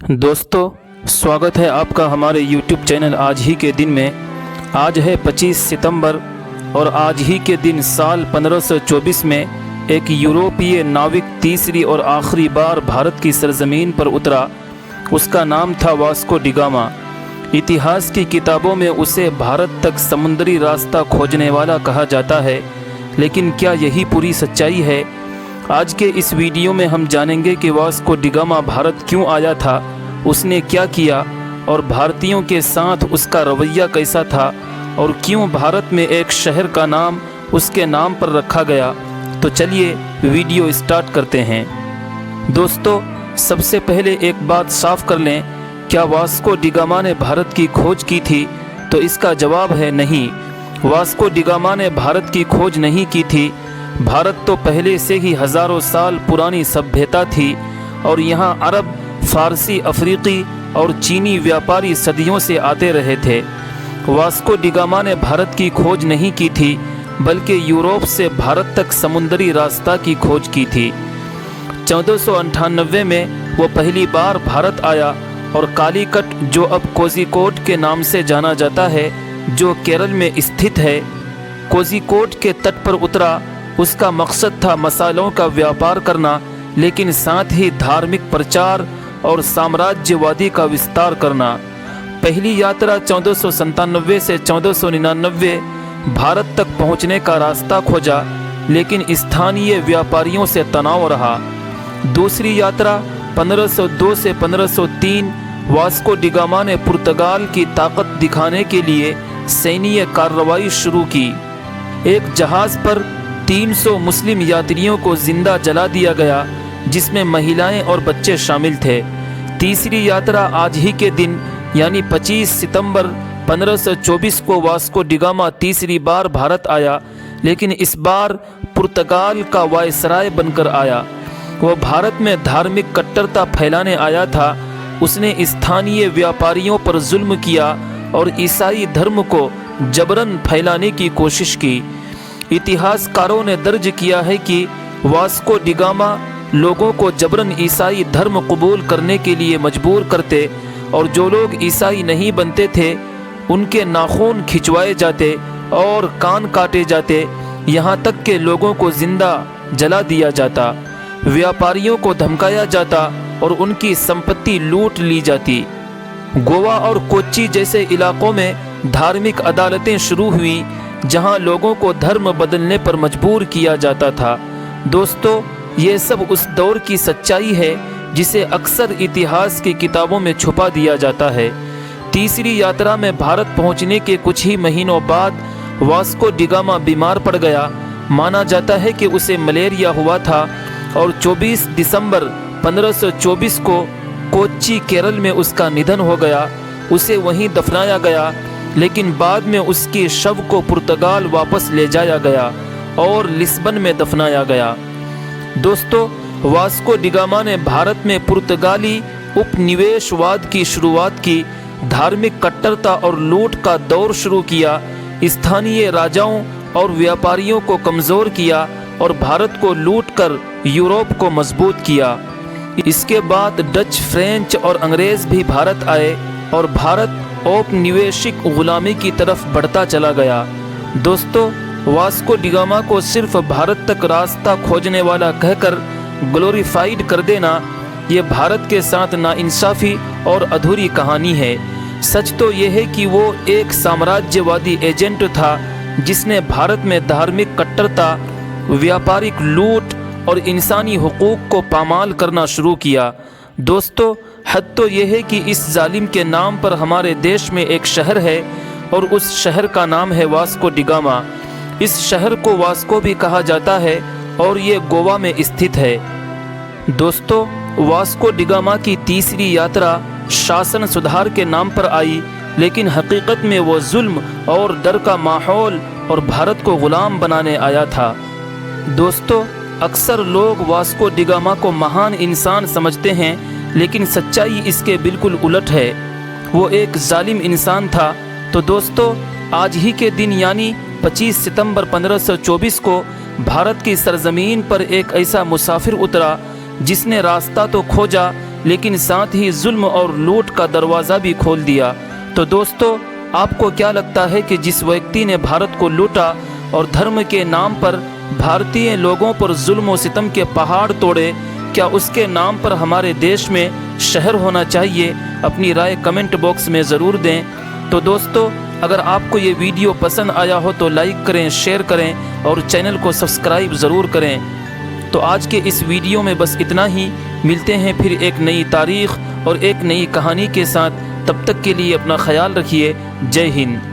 दोस्तों, स्वागत है आपका हमारे YouTube चैनल आज ही के दिन में। आज है 25 सितंबर और आज ही के दिन साल 1524 में एक यूरोपीय नाविक तीसरी और आखिरी बार भारत की सरजमीन पर उतरा। उसका नाम था वास्को डी गामा। इतिहास की किताबों में उसे भारत तक समुद्री रास्ता खोजने वाला कहा जाता है, लेकिन क्या यही पूरी सच्चाई है? आज के इस वीडियो में हम जानेंगे कि वास्को डी गामा भारत क्यों आया था, उसने क्या किया और भारतीयों के साथ उसका रवैया कैसा था, और क्यों भारत में एक शहर का नाम उसके नाम पर रखा गया। तो चलिए वीडियो स्टार्ट करते हैं। दोस्तों, सबसे पहले एक बात साफ कर लें, क्या वास्को डी गामा ने भारत की खोज की थी? तो इसका जवाब है नहीं। वास्को डी गामा ने भारत की खोज नहीं की थी। भारत तो पहले से ही हज़ारों साल पुरानी सभ्यता थी और यहाँ अरब, फारसी, अफ्रीकी और चीनी व्यापारी सदियों से आते रहे थे। वास्को डी गामा ने भारत की खोज नहीं की थी, बल्कि यूरोप से भारत तक समुद्री रास्ता की खोज की थी। 1498 में वो पहली बार भारत आया और कालीकट, जो अब कोझिकोड के नाम से जाना जाता है, जो केरल में स्थित है, कोझिकोड के तट पर उतरा। उसका मकसद था मसालों का व्यापार करना, लेकिन साथ ही धार्मिक प्रचार और साम्राज्यवादी का विस्तार करना। पहली यात्रा 1497 से 1499 भारत तक पहुंचने का रास्ता खोजा, लेकिन स्थानीय व्यापारियों से तनाव रहा। दूसरी यात्रा 1502 से 1503 वास्को डी गामा ने पुर्तगाल की ताकत दिखाने के लिए सैन्य कार्रवाई शुरू की। एक जहाज़ पर 300 मुस्लिम यात्रियों को जिंदा जला दिया गया, जिसमें महिलाएं और बच्चे शामिल थे। तीसरी यात्रा आज ही के दिन यानी 25 सितंबर 1524 को वास्को डी गामा तीसरी बार भारत आया, लेकिन इस बार पुर्तगाल का वायसराय बनकर आया। वह भारत में धार्मिक कट्टरता फैलाने आया था। उसने स्थानीय व्यापारियों पर जुल्म किया और ईसाई धर्म को जबरन फैलाने की कोशिश की। इतिहासकारों ने दर्ज किया है कि वास्को डी गामा लोगों को जबरन ईसाई धर्म कबूल करने के लिए मजबूर करते, और जो लोग ईसाई नहीं बनते थे उनके नाखून खिंचवाए जाते और कान काटे जाते, यहाँ तक के लोगों को जिंदा जला दिया जाता। व्यापारियों को धमकाया जाता और उनकी संपत्ति लूट ली जाती। गोवा और कोच्चि जैसे इलाकों में धार्मिक अदालतें शुरू हुई, जहां लोगों को धर्म बदलने पर मजबूर किया जाता था। दोस्तों, ये सब उस दौर की सच्चाई है जिसे अक्सर इतिहास की किताबों में छुपा दिया जाता है। तीसरी यात्रा में भारत पहुंचने के कुछ ही महीनों बाद वास्को डी गामा बीमार पड़ गया। माना जाता है कि उसे मलेरिया हुआ था और 24 दिसंबर 1524 को कोच्चि, केरल में उसका निधन हो गया। उसे वहीं दफनाया गया, लेकिन बाद में उसके शव को पुर्तगाल वापस ले जाया गया और लिस्बन में दफनाया गया। दोस्तों, वास्को डी गामा ने भारत में पुर्तगाली उपनिवेशवाद की शुरुआत की, धार्मिक कट्टरता और लूट का दौर शुरू किया, स्थानीय राजाओं और व्यापारियों को कमज़ोर किया और भारत को लूटकर यूरोप को मजबूत किया। इसके बाद डच, फ्रेंच और अंग्रेज़ भी भारत आए और भारत औपनिवेशिक गुलामी की तरफ बढ़ता चला गया। दोस्तों, वास्को डी गामा को सिर्फ भारत तक रास्ता खोजने वाला कहकर ग्लोरीफाइड कर देना, ये भारत के साथ नाइंसाफ़ी और अधूरी कहानी है। सच तो यह है कि वो एक साम्राज्यवादी एजेंट था, जिसने भारत में धार्मिक कट्टरता, व्यापारिक लूट और इंसानी हुकूक को पामाल करना शुरू किया। दोस्तों, हद तो यह है कि इस जालिम के नाम पर हमारे देश में एक शहर है और उस शहर का नाम है वास्को डी गामा। इस शहर को वास्को भी कहा जाता है और ये गोवा में स्थित है। दोस्तों, वास्को डी गामा की तीसरी यात्रा शासन सुधार के नाम पर आई, लेकिन हकीकत में वो जुल्म और डर का माहौल और भारत को गुलाम बनाने आया था। दोस्तों, अक्सर लोग वास्को डी गामा को महान इंसान समझते हैं, लेकिन सच्चाई इसके बिल्कुल उलट है। वो एक जालिम इंसान था। तो दोस्तों, आज ही के दिन यानी 25 सितंबर 1524 को भारत की सरजमीन पर एक ऐसा मुसाफिर उतरा जिसने रास्ता तो खोजा, लेकिन साथ ही जुल्म और लूट का दरवाज़ा भी खोल दिया। तो दोस्तों, आपको क्या लगता है कि जिस व्यक्ति ने भारत को लूटा और धर्म के नाम पर भारतीय लोगों पर जुल्म और सितम के पहाड़ तोड़े, क्या उसके नाम पर हमारे देश में शहर होना चाहिए? अपनी राय कमेंट बॉक्स में ज़रूर दें। तो दोस्तों, अगर आपको ये वीडियो पसंद आया हो तो लाइक करें, शेयर करें और चैनल को सब्सक्राइब ज़रूर करें। तो आज के इस वीडियो में बस इतना ही। मिलते हैं फिर एक नई तारीख़ और एक नई कहानी के साथ। तब तक के लिए अपना ख्याल रखिए। जय हिंद।